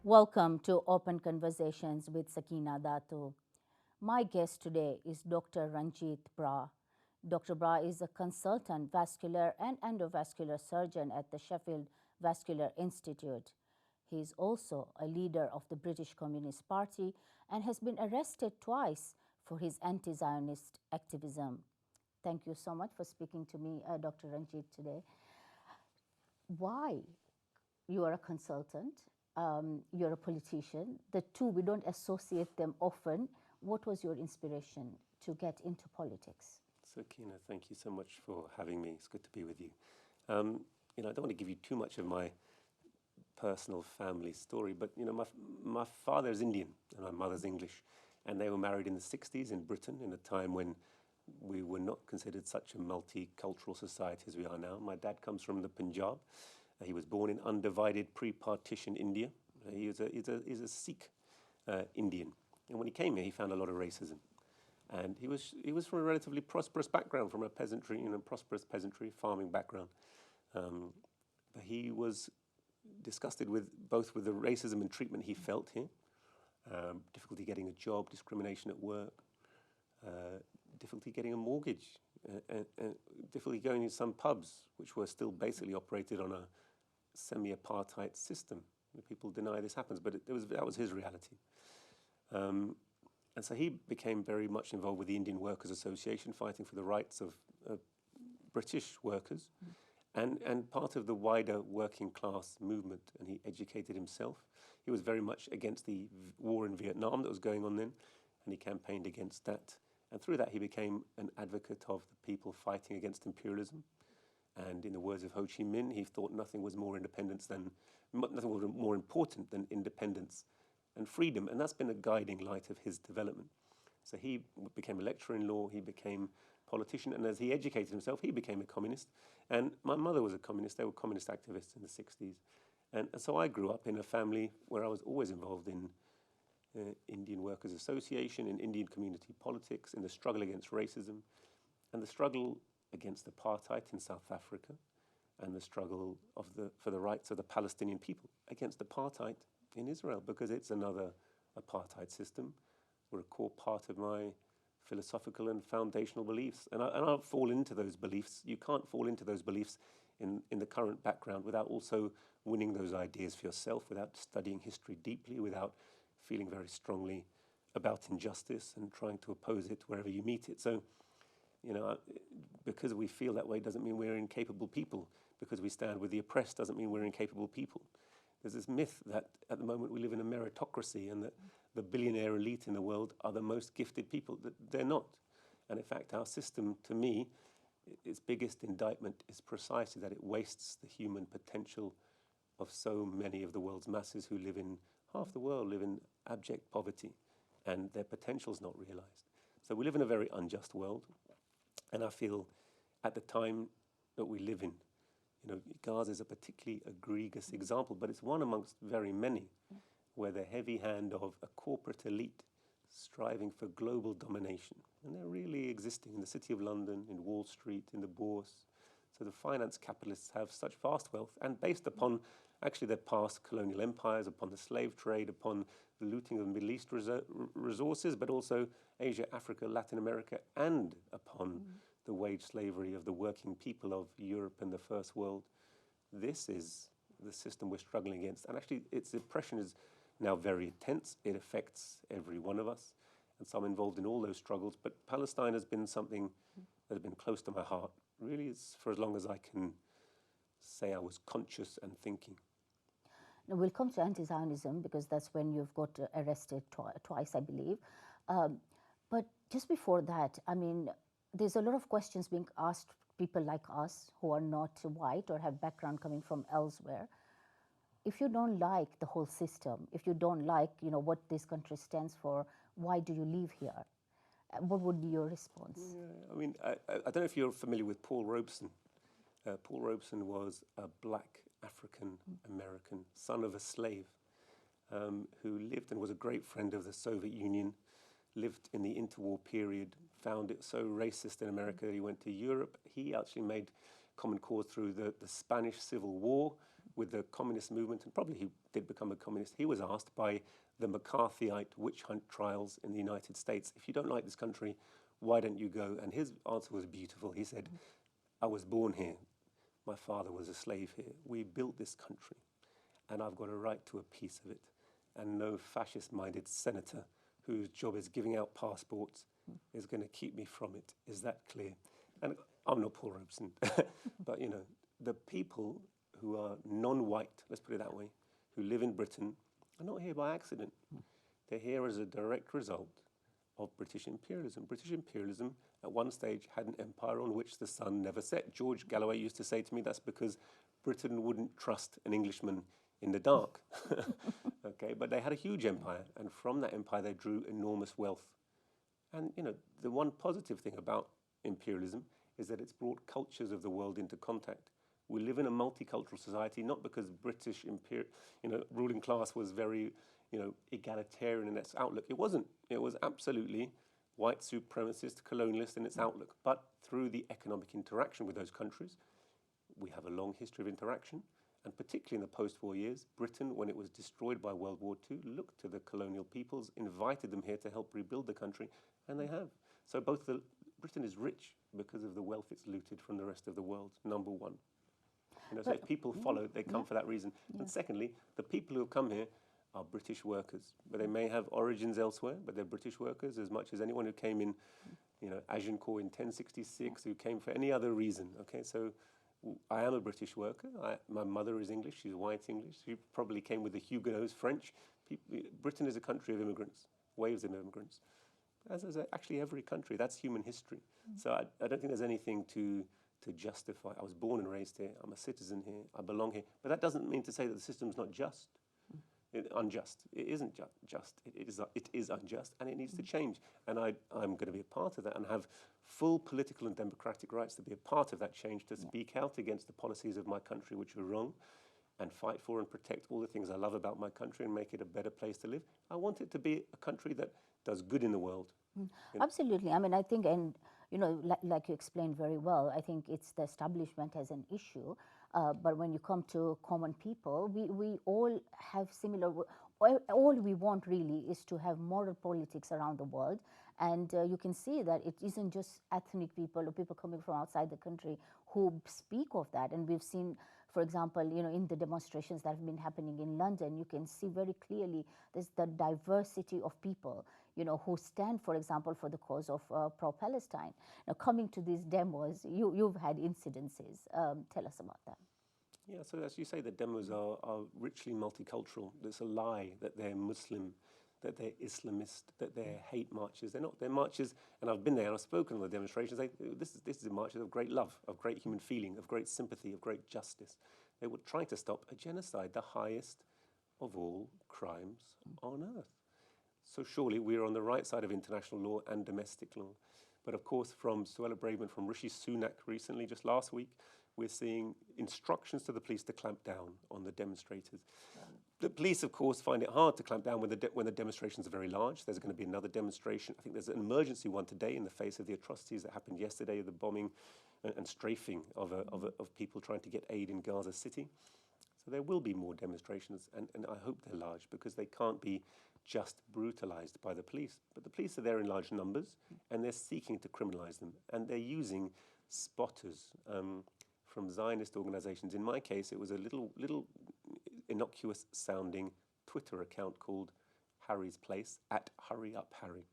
Welcome to Open Conversations with Sakina Datoo. My guest today is Dr. Ranjeet Brar. Dr. Brar is a consultant vascular and endovascular surgeon at the Sheffield Vascular Institute. He is also a leader of the British Communist Party and has been arrested twice for his anti-Zionist activism. Thank you so much for speaking to me, Dr. Ranjeet, today. Why? You are a consultant, you're a politician. The two, we don't associate them often. What was your inspiration to get into politics? Sakina, thank you so much for having me. It's good to be with you. I don't want to give you too much of my personal family story, but my father is Indian and my mother's English, and they were married in the 60s in Britain, in a time when we were not considered such a multicultural society as we are now. My dad comes from the Punjab. He was born in undivided pre-partition India. He's a Sikh Indian, and when he came here, he found a lot of racism. And he was from a relatively prosperous background, from a peasantry, prosperous peasantry farming background. But he was disgusted with both with the racism and treatment he felt here, difficulty getting a job, discrimination at work, difficulty getting a mortgage, difficulty going to some pubs, which were still basically operated on a semi-apartheid system. People deny this happens, but that was his reality. And so he became very much involved with the Indian Workers Association, fighting for the rights of British workers, and part of the wider working class movement. And he educated himself. He was very much against the war in Vietnam that was going on then, and he campaigned against that. And through that, he became an advocate of the people fighting against imperialism. And in the words of Ho Chi Minh, he thought nothing was more important than independence and freedom, and that's been a guiding light of his development. So he became a lecturer in law, he became a politician, and as he educated himself, he became a communist. And my mother was a communist. They were communist activists in the 60s. And so I grew up in a family where I was always involved in Indian Workers Association, in Indian community politics, in the struggle against racism, and the struggle against apartheid in South Africa, and the struggle for the rights of the Palestinian people against apartheid in Israel, because it's another apartheid system. Were a core part of my philosophical and foundational beliefs. And I'll fall into those beliefs. You can't fall into those beliefs in the current background without also winning those ideas for yourself, without studying history deeply, without feeling very strongly about injustice and trying to oppose it wherever you meet it. So, because we feel that way doesn't mean we're incapable people. Because we stand with the oppressed doesn't mean we're incapable people. There's this myth that at the moment we live in a meritocracy and that the billionaire elite in the world are the most gifted people. They're not. And in fact, our system, to me, its biggest indictment is precisely that it wastes the human potential of so many of the world's masses who live in, half the world live in abject poverty, and their potential is not realized. So we live in a very unjust world. And I feel at the time that we live in, Gaza is a particularly egregious example, but it's one amongst very many where the heavy hand of a corporate elite striving for global domination, and they're really existing in the City of London, in Wall Street, in the Bourse. So the finance capitalists have such vast wealth, and based upon actually their past colonial empires, upon the slave trade, upon the looting of Middle East resources, but also Asia, Africa, Latin America, and upon the wage slavery of the working people of Europe and the First World. This is the system we're struggling against. And actually, its oppression is now very intense. It affects every one of us. And so I'm involved in all those struggles. But Palestine has been something that has been close to my heart. Really, it's for as long as I can say I was conscious and thinking. Now, we'll come to anti-Zionism because that's when you've got arrested twice, I believe. But just before that, I mean, there's a lot of questions being asked people like us who are not white or have background coming from elsewhere. If you don't like the whole system, if you don't like, what this country stands for, why do you live here? What would be your response? Yeah, I mean, I don't know if you're familiar with Paul Robeson. Paul Robeson was a black African-American son of a slave who lived and was a great friend of the Soviet Union, lived in the interwar period, found it so racist in America that he went to Europe. He actually made common cause through the Spanish Civil War with the communist movement, and probably he did become a communist, he was asked by the McCarthyite witch hunt trials in the United States, if you don't like this country, why don't you go? And his answer was beautiful. He said, I was born here. My father was a slave here. We built this country, and I've got a right to a piece of it. And no fascist-minded senator whose job is giving out passports is going to keep me from it. Is that clear? And I'm not Paul Robeson, but you know, the people who are non-white, let's put it that way, who live in Britain are not here by accident. They're here as a direct result of British imperialism. British imperialism at one stage had an empire on which the sun never set. George Galloway used to say to me, that's because Britain wouldn't trust an Englishman in the dark. Okay, but they had a huge empire, and from that empire they drew enormous wealth. And you know, the one positive thing about imperialism is that it's brought cultures of the world into contact. We live in a multicultural society, not because British ruling class was very egalitarian in its outlook. It wasn't. It was absolutely white supremacist, colonialist in its outlook. But through the economic interaction with those countries, we have a long history of interaction. And particularly in the post-war years, Britain, when it was destroyed by World War II, looked to the colonial peoples, invited them here to help rebuild the country, and they have. So Britain is rich because of the wealth it's looted from the rest of the world, number one. You know, so if people follow, they come for that reason. And secondly, the people who have come here are British workers, but they may have origins elsewhere, but they're British workers as much as anyone who came in, Agincourt in 1066, who came for any other reason. Okay, so I am a British worker. My mother is English. She's white English. She probably came with the Huguenots, French. Britain is a country of immigrants, waves of immigrants, as is actually every country. That's human history. So I don't think there's anything to justify. I was born and raised here. I'm a citizen here. I belong here. But that doesn't mean to say that the system's not just. Unjust. It isn't just. It is unjust, and it needs to change. And I'm going to be a part of that and have full political and democratic rights to be a part of that change, to speak out against the policies of my country which are wrong, and fight for and protect all the things I love about my country and make it a better place to live. I want it to be a country that does good in the world. Absolutely. I mean, I think, and like you explained very well, I think it's the establishment as an issue. But when you come to common people, we all have similar, all we want really is to have moral politics around the world. And you can see that it isn't just ethnic people or people coming from outside the country who speak of that. And we've seen, for example, in the demonstrations that have been happening in London, you can see very clearly there's the diversity of people, who stand, for example, for the cause of pro-Palestine. Now, coming to these demos, you've had incidences. Tell us about that. Yeah, so as you say, the demos are richly multicultural. There's a lie that they're Muslim, that they're Islamist, that they're hate marches. They're not. They're marches, and I've been there and I've spoken on the demonstrations. This is a march of great love, of great human feeling, of great sympathy, of great justice. They were trying to stop a genocide, the highest of all crimes on earth. So surely we're on the right side of international law and domestic law. But of course, from Suella Braverman, from Rishi Sunak recently, just last week, we're seeing instructions to the police to clamp down on the demonstrators. The police, of course, find it hard to clamp down when the demonstrations are very large. There's going to be another demonstration. I think there's an emergency one today in the face of the atrocities that happened yesterday, the bombing and strafing of people trying to get aid in Gaza City. So there will be more demonstrations, and I hope they're large, because they can't be just brutalized by the police. But the police are there in large numbers, and they're seeking to criminalize them. And they're using spotters from Zionist organizations. In my case, it was a little innocuous sounding Twitter account called Harry's Place, at Hurry Up Harry.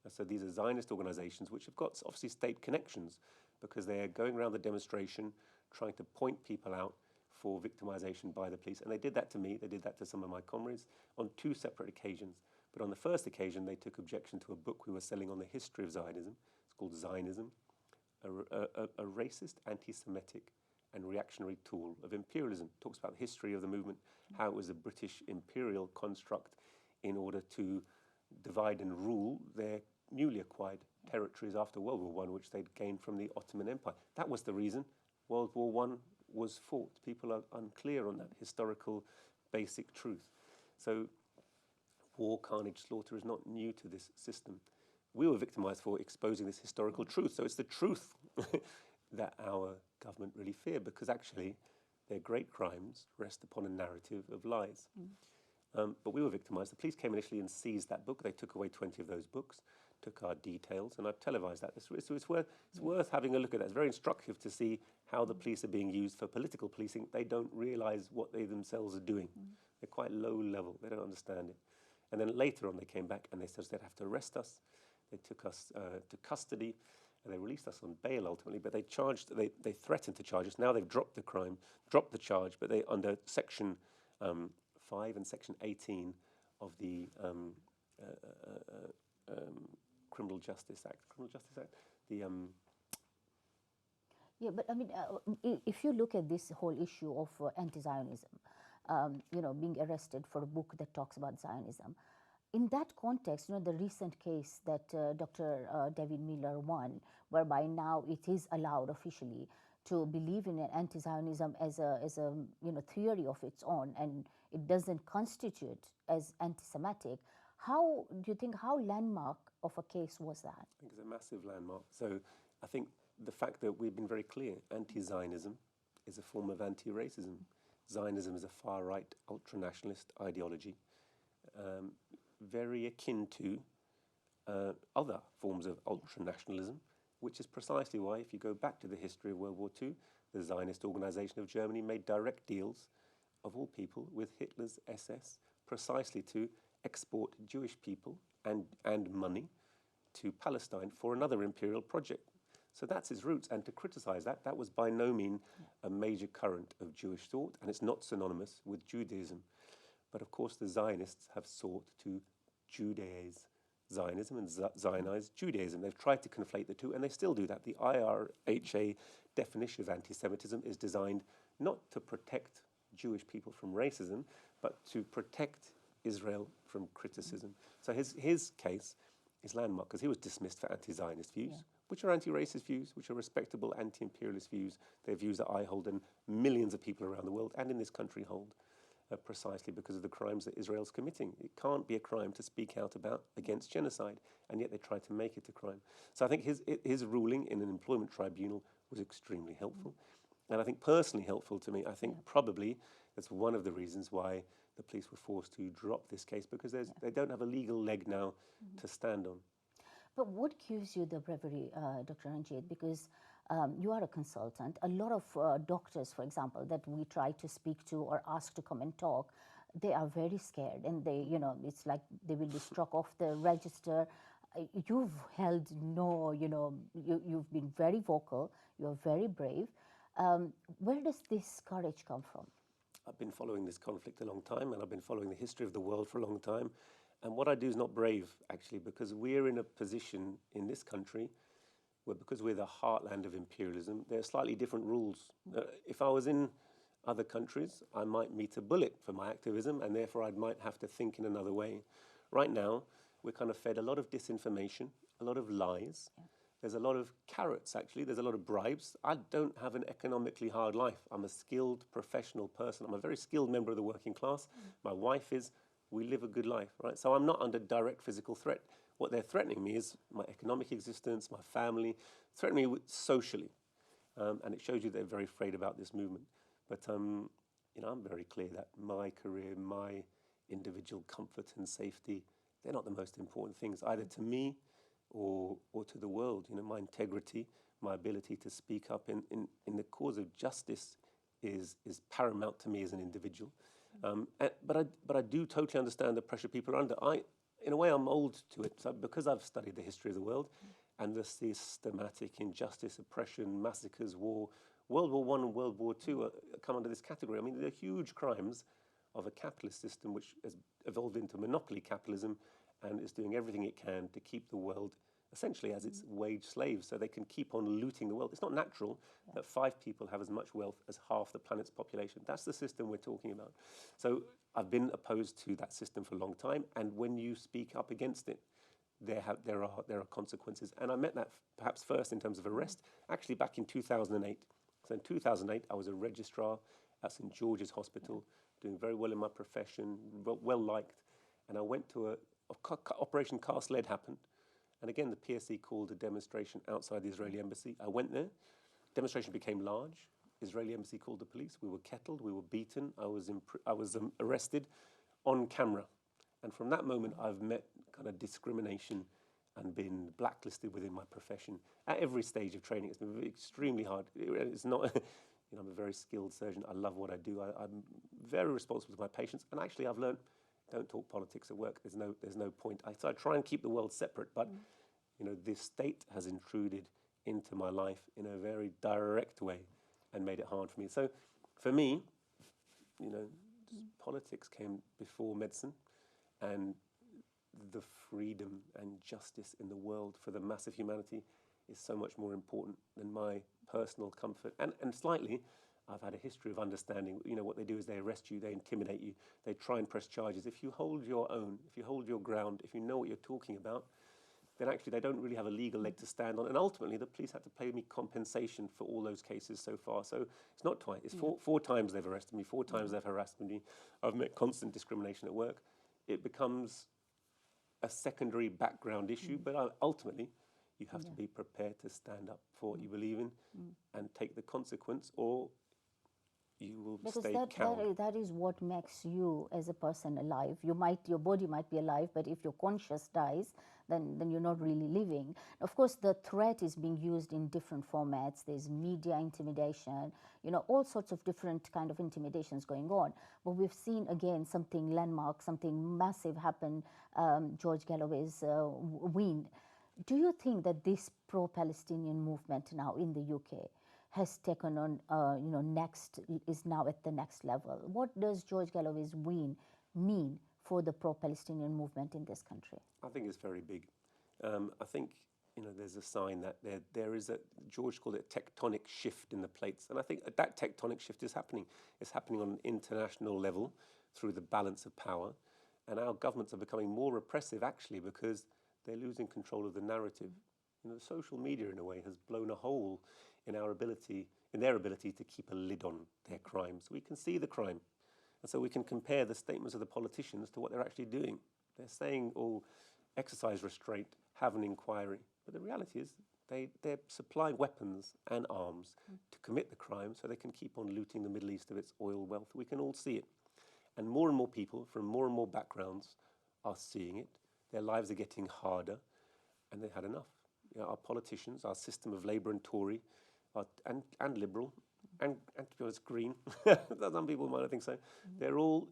And so these are Zionist organizations which have got obviously state connections, because they are going around the demonstration trying to point people out for victimization by the police. And they did that to me, they did that to some of my comrades on 2 separate occasions. But on the first occasion, they took objection to a book we were selling on the history of Zionism. It's called Zionism, a racist, anti-Semitic and reactionary tool of imperialism. It talks about the history of the movement, how it was a British imperial construct in order to divide and rule their newly acquired territories after World War I, which they'd gained from the Ottoman Empire. That was the reason World War I was fought. People are unclear on that historical basic truth. So war, carnage, slaughter is not new to this system. We were victimized for exposing this historical truth. So it's the truth that our government really fear, because actually their great crimes rest upon a narrative of lies. But we were victimized. The police came initially and seized that book. They took away 20 of those books, took our details, and I've televised that. It's worth having a look at that. It's very instructive to see how the police are being used for political policing. They don't realise what they themselves are doing. They're quite low level. They don't understand it. And then later on, they came back and they said they'd have to arrest us. They took us to custody, and they released us on bail ultimately. But they threatened to charge us. Now they've dropped the charge, but they under Section 5 and Section 18 of the Criminal Justice Act. Yeah, but I mean, if you look at this whole issue of anti-Zionism, being arrested for a book that talks about Zionism, in that context, the recent case that Dr. David Miller won, whereby now it is allowed officially to believe in an anti-Zionism as a theory of its own, and it doesn't constitute as anti-Semitic. How do you think, how landmark of a case was that? I think it's a massive landmark. So I think the fact that we've been very clear, anti-Zionism is a form of anti-racism. Zionism is a far-right, ultra-nationalist ideology, very akin to other forms of ultra-nationalism, which is precisely why, if you go back to the history of World War II, the Zionist Organization of Germany made direct deals, of all people, with Hitler's SS, precisely to export Jewish people and money to Palestine for another imperial project. So that's its roots, and to criticize that was by no means a major current of Jewish thought, and it's not synonymous with Judaism. But of course, the Zionists have sought to Judaize Zionism and Zionize Judaism. They've tried to conflate the two, and they still do that. The IRHA definition of anti-Semitism is designed not to protect Jewish people from racism, but to protect Israel from criticism. So his case is landmark because he was dismissed for anti-Zionist views, which are anti-racist views, which are respectable anti-imperialist views. They're views that I hold and millions of people around the world and in this country hold, precisely because of the crimes that Israel's committing. It can't be a crime to speak out against genocide, and yet they try to make it a crime. So I think his ruling in an employment tribunal was extremely helpful. And I think personally helpful to me. I think probably that's one of the reasons why the police were forced to drop this case, because they don't have a legal leg now to stand on. But what gives you the bravery, Dr. Ranjeet? Because you are a consultant. A lot of doctors, for example, that we try to speak to or ask to come and talk, they are very scared, and they, it's like they will be struck off the register. You've held you've been very vocal. You're very brave. Where does this courage come from? I've been following this conflict a long time, and I've been following the history of the world for a long time. And what I do is not brave, actually, because we're in a position in this country where, because we're the heartland of imperialism, there are slightly different rules. If I was in other countries, I might meet a bullet for my activism, and therefore I might have to think in another way. Right now, we're kind of fed a lot of disinformation, a lot of lies. There's a lot of carrots, actually. There's a lot of bribes. I don't have an economically hard life. I'm a skilled professional person. I'm a very skilled member of the working class. My wife is. We live a good life, right? So I'm not under direct physical threat. What they're threatening me is my economic existence, my family, threatening me socially. And it shows you they're very afraid about this movement. But I'm very clear that my career, my individual comfort and safety, they're not the most important things, either to me or to the world. My integrity, my ability to speak up in the cause of justice is paramount to me as an individual. But I do totally understand the pressure people are under. In a way, I'm old to it, so because I've studied the history of the world and the systematic injustice, oppression, massacres, war. World War I and World War II come under this category. I mean, they're huge crimes of a capitalist system which has evolved into monopoly capitalism and is doing everything it can to keep the world essentially as its wage slaves, so they can keep on looting the world. It's not natural that 5 people have as much wealth as half the planet's population. That's the system we're talking about. So I've been opposed to that system for a long time, and when you speak up against it, there are consequences. And I met that perhaps first in terms of arrest, actually back in 2008. So in 2008, I was a registrar at St. George's Hospital, doing very well in my profession, well liked, and I went to Operation Cast Lead happened. And again, the PSC called a demonstration outside the Israeli embassy. I went there. Demonstration became large. Israeli embassy called the police. We were kettled, we were beaten. I was arrested on camera. And from that moment, I've met kind of discrimination and been blacklisted within my profession at every stage of training. It's been extremely hard. It's not, I'm a very skilled surgeon. I love what I do. I'm very responsible to my patients. And actually, I've learned, don't talk politics at work. There's no point. I try and keep the world separate, but this state has intruded into my life in a very direct way and made it hard for me. So for me, politics came before medicine, and the freedom and justice in the world for the mass of humanity is so much more important than my personal comfort. And slightly, I've had a history of understanding, what they do is they arrest you, they intimidate you, they try and press charges. If you hold your own, if you hold your ground, if you know what you're talking about, then actually they don't really have a legal leg to stand on. And ultimately, the police had to pay me compensation for all those cases so far. So it's not twice, it's four times they've arrested me, 4 times they've harassed me. I've met constant discrimination at work. It becomes a secondary background issue, but ultimately, you have to be prepared to stand up for what you believe in and take the consequence, or you will stay cowed. That is what makes you as a person alive. Your body might be alive, but if your conscience dies, then you're not really living. Of course, the threat is being used in different formats. There's media intimidation, all sorts of different kind of intimidations going on. But we've seen, again, something landmark, something massive happen, George Galloway's win. Do you think that this pro-Palestinian movement now in the UK has taken on, is now at the next level? What does George Galloway's win mean for the pro-Palestinian movement in this country? I think it's very big. I think, there's a sign that there is George called it a tectonic shift in the plates. And I think that tectonic shift is happening. It's happening on an international level through the balance of power. And our governments are becoming more repressive, actually, because they're losing control of the narrative. Social media, in a way, has blown a hole in their ability to keep a lid on their crimes. We can see the crime. And so we can compare the statements of the politicians to what they're actually doing. They're saying, exercise restraint, have an inquiry. But the reality is they're supplying weapons and arms to commit the crime so they can keep on looting the Middle East of its oil wealth. We can all see it. And more people from more and more backgrounds are seeing it. Their lives are getting harder, and they've had enough. Our politicians, our system of Labour and Tory, and Liberal, and to be honest, Green. Some people might not think so. They're all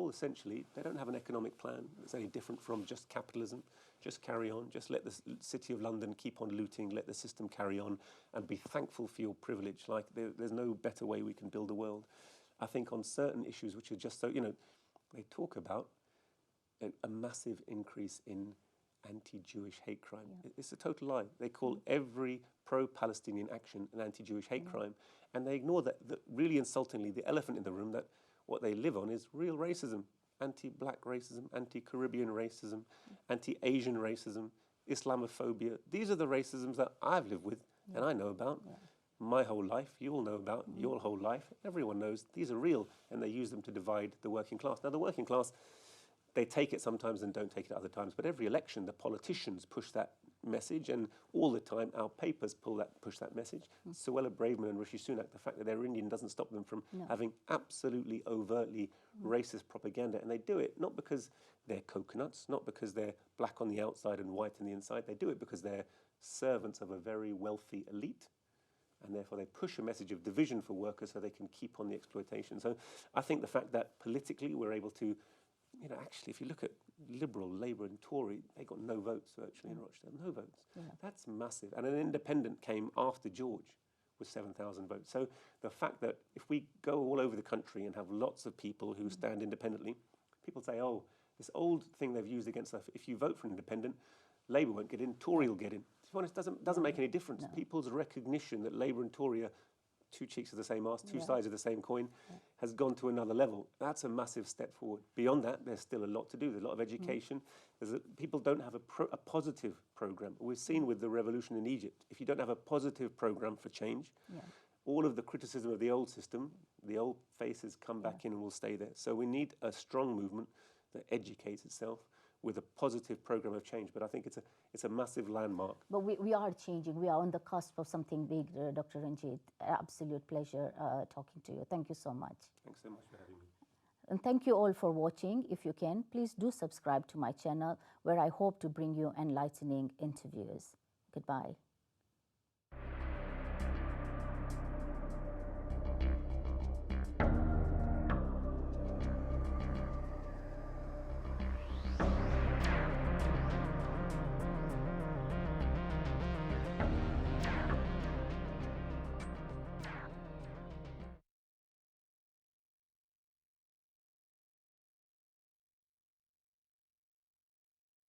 essentially, they don't have an economic plan that's any different from just capitalism. Just carry on, just let the City of London keep on looting, let the system carry on, and be thankful for your privilege. Like, there's no better way we can build a world. I think on certain issues which are just so, they talk about a massive increase in anti-Jewish hate crime. It's a total lie. They call every pro-Palestinian action an anti-Jewish hate crime, and they ignore that really insultingly, the elephant in the room, that what they live on is real racism, anti-black racism, anti-Caribbean racism, anti-Asian racism, Islamophobia. These are the racisms that I've lived with and I know about my whole life. You all know about your whole life. Everyone knows these are real, and they use them to divide the working class. Now, the working class, they take it sometimes and don't take it other times. But every election, the politicians push that message, and all the time our papers push that message. Suella Braverman and Rishi Sunak, the fact that they're Indian doesn't stop them from having absolutely overtly racist propaganda. And they do it not because they're coconuts, not because they're black on the outside and white on the inside. They do it because they're servants of a very wealthy elite. And therefore they push a message of division for workers so they can keep on the exploitation. So I think the fact that politically we're able to, actually, if you look at Liberal, Labour and Tory, they got no votes virtually in Rochdale, no votes. That's massive. And an independent came after George with 7,000 votes. So the fact that if we go all over the country and have lots of people who stand independently, people say, this old thing they've used against us, if you vote for an independent, Labour won't get in, Tory will get in. To be honest, doesn't make any difference. People's recognition that Labour and Tory are two cheeks of the same arse, two sides of the same coin, has gone to another level. That's a massive step forward. Beyond that, there's still a lot to do. There's a lot of education. People don't have a positive program. We've seen with the revolution in Egypt, if you don't have a positive program for change, all of the criticism of the old system, the old faces come back in and will stay there. So we need a strong movement that educates itself, with a positive program of change. But I think it's a massive landmark. But we are changing. We are on the cusp of something big, Dr. Ranjeet. Absolute pleasure talking to you. Thank you so much. Thanks so much for having me. And thank you all for watching. If you can, please do subscribe to my channel, where I hope to bring you enlightening interviews. Goodbye.